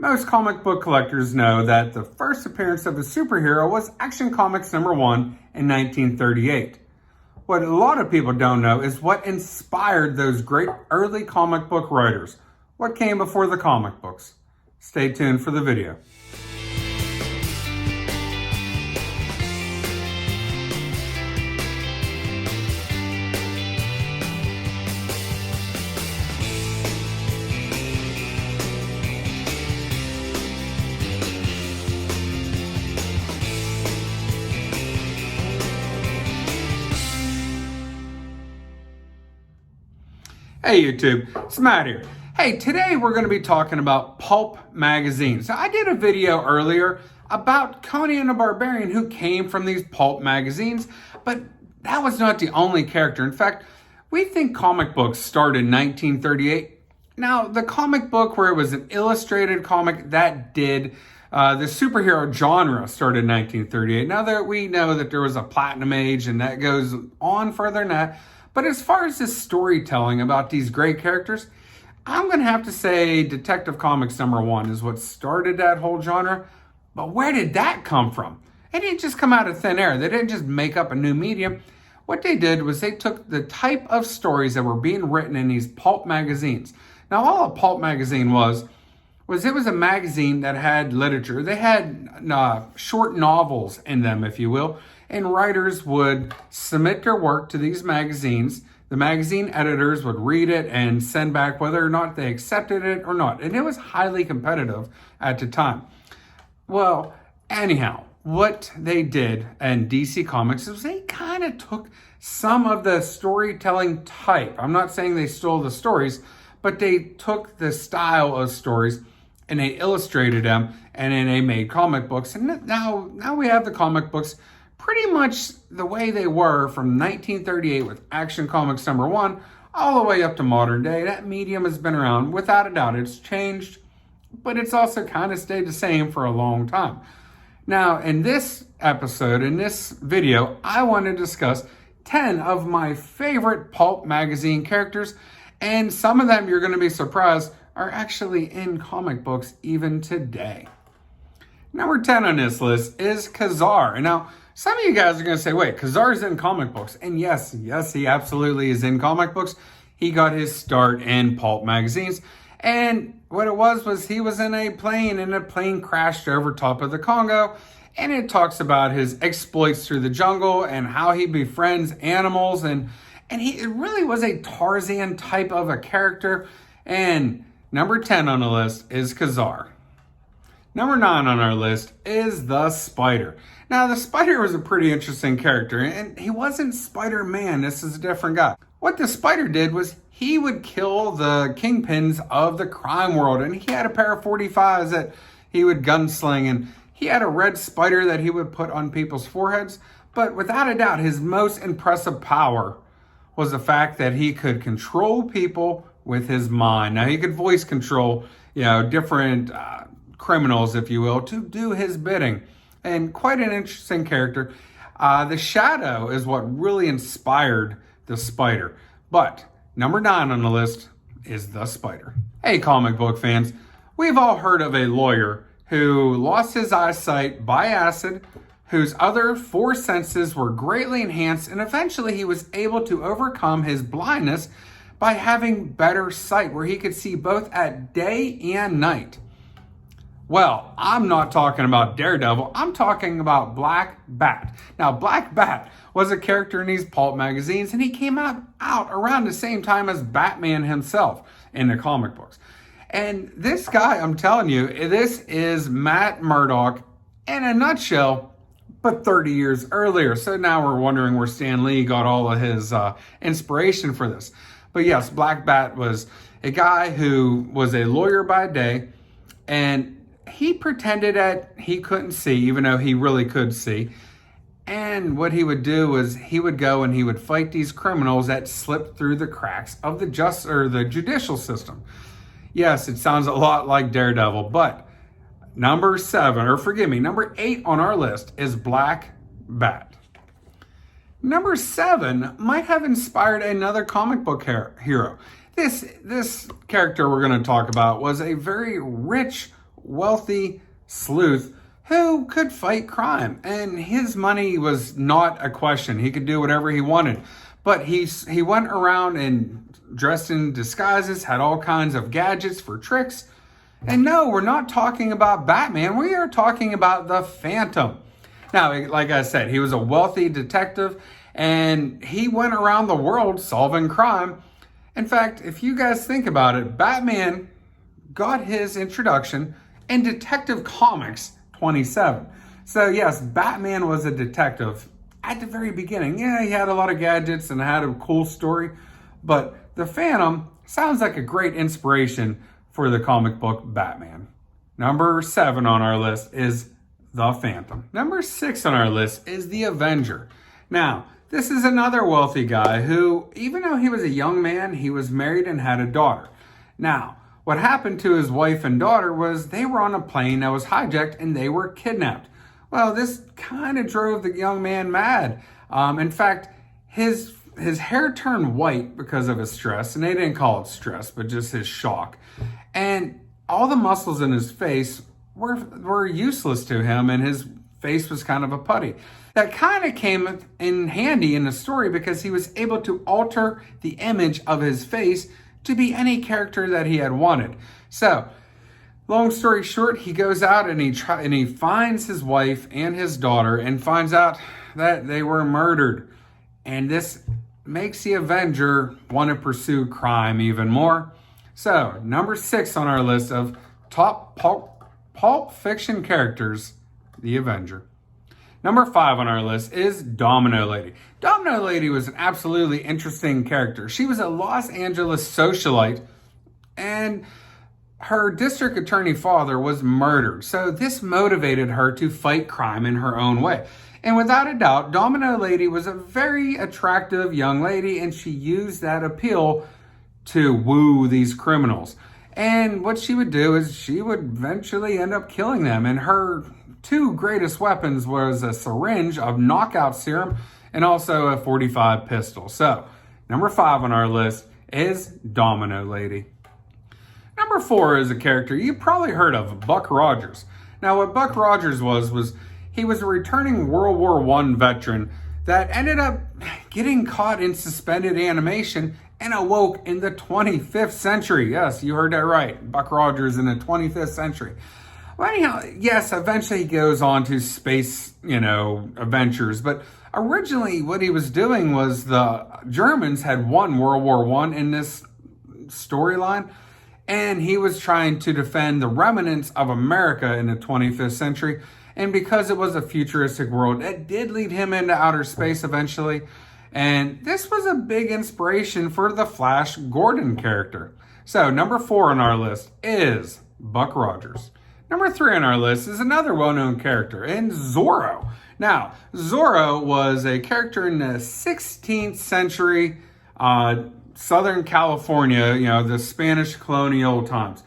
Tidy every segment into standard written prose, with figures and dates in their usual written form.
Most comic book collectors know that the first appearance of a superhero was Action Comics #1 in 1938. What a lot of people don't know is what inspired those great early comic book writers. What came before the comic books? Stay tuned for the video. Hey YouTube, it's Matt here. Hey, today we're going to be talking about pulp magazines. So I did a video earlier about Conan the Barbarian who came from these pulp magazines, but that was not the only character. In fact, we think comic books started in 1938. Now, the comic book where it was an illustrated comic, that did. The superhero genre started in 1938. Now that we know that there was a platinum age and that goes on further than that. But as far as this storytelling about these great characters, I'm going to have to say Detective Comics #1 is what started that whole genre. But where did that come from? It didn't just come out of thin air. They didn't just make up a new medium. What they did was they took the type of stories that were being written in these pulp magazines. Now, all a pulp magazine was it was a magazine that had literature. They had short novels in them, if you will. And writers would submit their work to these magazines. The magazine editors would read it and send back whether or not they accepted it or not. And it was highly competitive at the time. Well, anyhow, what they did in DC Comics is they kind of took some of the storytelling type. I'm not saying they stole the stories, but they took the style of stories and they illustrated them and then they made comic books. And now we have the comic books pretty much the way they were from 1938 with Action Comics #1 all the way up to modern day. That medium has been around without a doubt. It's changed, but it's also kind of stayed the same for a long time. Now, in this episode, in this video, I want to discuss 10 of my favorite pulp magazine characters, and some of them, you're going to be surprised, are actually in comic books even today. Number 10 on this list is Ka-Zar. And now, some of you guys are going to say, wait, Ka-Zar's in comic books. And yes, he absolutely is in comic books. He got his start in pulp magazines. And what it was he was in a plane, and the plane crashed over top of the Congo. And it talks about his exploits through the jungle and how he befriends animals. And it really was a Tarzan type of a character. And number 10 on the list is Ka-Zar. Number 9 on our list is the Spider. Now, the Spider was a pretty interesting character, and he wasn't Spider-Man. This is a different guy. What the Spider did was he would kill the kingpins of the crime world, and he had a pair of 45s that he would gunsling, and he had a red spider that he would put on people's foreheads. But without a doubt, his most impressive power was the fact that he could control people with his mind. Now, he could voice control, different criminals, if you will, to do his bidding. And quite an interesting character. The Shadow is what really inspired the Spider. But number 9 on the list is the Spider. Hey, comic book fans, we've all heard of a lawyer who lost his eyesight by acid, whose other 4 senses were greatly enhanced, and eventually he was able to overcome his blindness by having better sight, where he could see both at day and night. Well, I'm not talking about Daredevil. I'm talking about Black Bat. Now, Black Bat was a character in these pulp magazines, and he came out around the same time as Batman himself in the comic books. And this guy, I'm telling you, this is Matt Murdock in a nutshell, but 30 years earlier. So now we're wondering where Stan Lee got all of his inspiration for this. But yes, Black Bat was a guy who was a lawyer by day, and he pretended that he couldn't see, even though he really could see. And what he would do was he would go and he would fight these criminals that slipped through the cracks of the judicial system. Yes, it sounds a lot like Daredevil, but number 8 on our list is Black Bat. Number 7 might have inspired another comic book hero. This character we're going to talk about was a very rich wealthy sleuth who could fight crime. And his money was not a question. He could do whatever he wanted. But he went around and dressed in disguises, had all kinds of gadgets for tricks. And no, we're not talking about Batman. We are talking about the Phantom. Now, like I said, he was a wealthy detective, and he went around the world solving crime. In fact, if you guys think about it, Batman got his introduction in Detective Comics 27. So yes, Batman was a detective at the very beginning. Yeah, he had a lot of gadgets and had a cool story, but the Phantom sounds like a great inspiration for the comic book Batman. Number 7 on our list is the Phantom. Number 6 on our list is the Avenger. Now, this is another wealthy guy who, even though he was a young man, he was married and had a daughter. Now, what happened to his wife and daughter was they were on a plane that was hijacked and they were kidnapped. Well, this kind of drove the young man mad. In fact, his hair turned white because of his stress, and they didn't call it stress, but just his shock. And all the muscles in his face were useless to him, and his face was kind of a putty. That kind of came in handy in the story because he was able to alter the image of his face to be any character that he had wanted. So, long story short, he goes out and he finds his wife and his daughter and finds out that they were murdered. And this makes the Avenger want to pursue crime even more. So, number 6 on our list of top pulp fiction characters, the Avenger. Number 5 on our list is Domino Lady. Domino Lady was an absolutely interesting character. She was a Los Angeles socialite, and her district attorney father was murdered. So this motivated her to fight crime in her own way. And without a doubt, Domino Lady was a very attractive young lady, and she used that appeal to woo these criminals. And what she would do is she would eventually end up killing them. And her 2 greatest weapons was a syringe of knockout serum and also a .45 pistol. So, number 5 on our list is Domino Lady. Number 4 is a character you probably heard of, Buck Rogers. Now, what Buck Rogers was he was a returning World War I veteran that ended up getting caught in suspended animation and awoke in the 25th century. Yes, you heard that right. Buck Rogers in the 25th century. Well, anyhow, yes, eventually he goes on to space, adventures. But originally what he was doing was the Germans had won World War I in this storyline. And he was trying to defend the remnants of America in the 25th century. And because it was a futuristic world, it did lead him into outer space eventually. And this was a big inspiration for the Flash Gordon character. So number 4 on our list is Buck Rogers. Number 3 on our list is another well-known character, and Zorro. Now, Zorro was a character in the 16th century Southern California, the Spanish colonial times.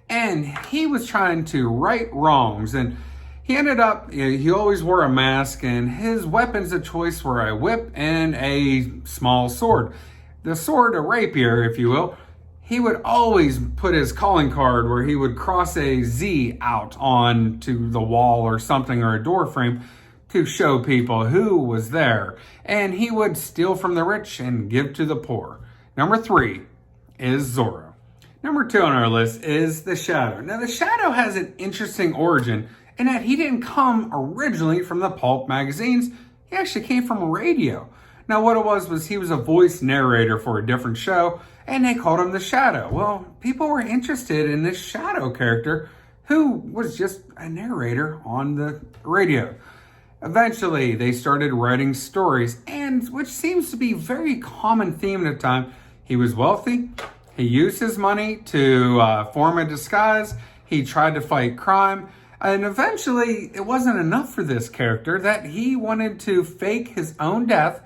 And he was trying to right wrongs, and he ended up, he always wore a mask, and his weapons of choice were a whip and a small sword. The sword, a rapier, if you will, he would always put his calling card where he would cross a Z out onto the wall or something, or a door frame, to show people who was there. And he would steal from the rich and give to the poor. Number 3 is Zorro. Number 2 on our list is the Shadow. Now, the Shadow has an interesting origin in that he didn't come originally from the pulp magazines. He actually came from radio. Now, what it was he was a voice narrator for a different show, and they called him the Shadow. Well, people were interested in this Shadow character who was just a narrator on the radio. Eventually, they started writing stories, and which seems to be a very common theme at the time. He was wealthy. He used his money to form a disguise. He tried to fight crime. And eventually, it wasn't enough for this character that he wanted to fake his own death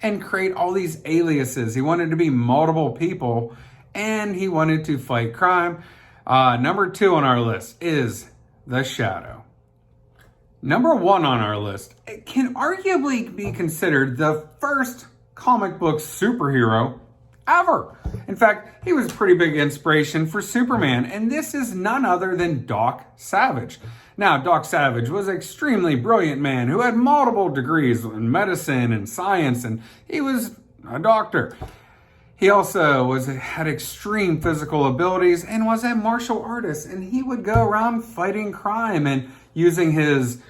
and create all these aliases. He wanted to be multiple people, and he wanted to fight crime. Number 2 on our list is the Shadow. Number 1 on our list, it can arguably be considered the first comic book superhero ever. In fact, he was a pretty big inspiration for Superman, and this is none other than Doc Savage. Now, Doc Savage was an extremely brilliant man who had multiple degrees in medicine and science, and he was a doctor. He also had extreme physical abilities and was a martial artist, and he would go around fighting crime and using his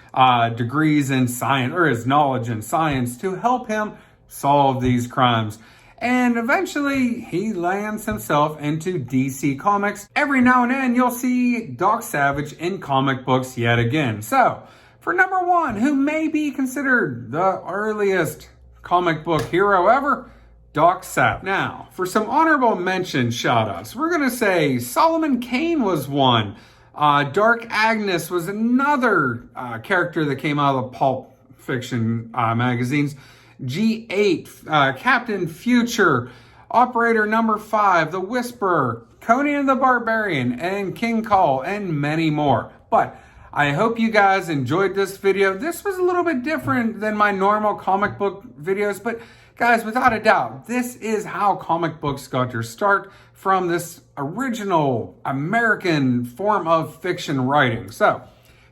degrees in science, or his knowledge in science, to help him solve these crimes. And eventually, he lands himself into DC Comics. Every now and then, you'll see Doc Savage in comic books yet again. So, for number one, who may be considered the earliest comic book hero ever, Doc Savage. Now, for some honorable mention shoutouts, we're going to say Solomon Kane was one. Dark Agnes was another character that came out of the Pulp Fiction magazines. G8, Captain Future, Operator Number 5, The Whisperer, Conan the Barbarian, and King Cole, and many more. But I hope you guys enjoyed this video. This was a little bit different than my normal comic book videos, but guys, without a doubt, this is how comic books got their start, from this original American form of fiction writing. So,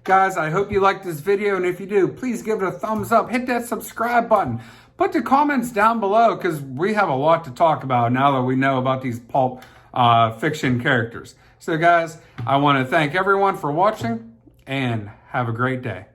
guys, I hope you liked this video, and if you do, please give it a thumbs up, hit that subscribe button, put the comments down below, because we have a lot to talk about now that we know about these pulp fiction characters. So, guys, I want to thank everyone for watching, and have a great day.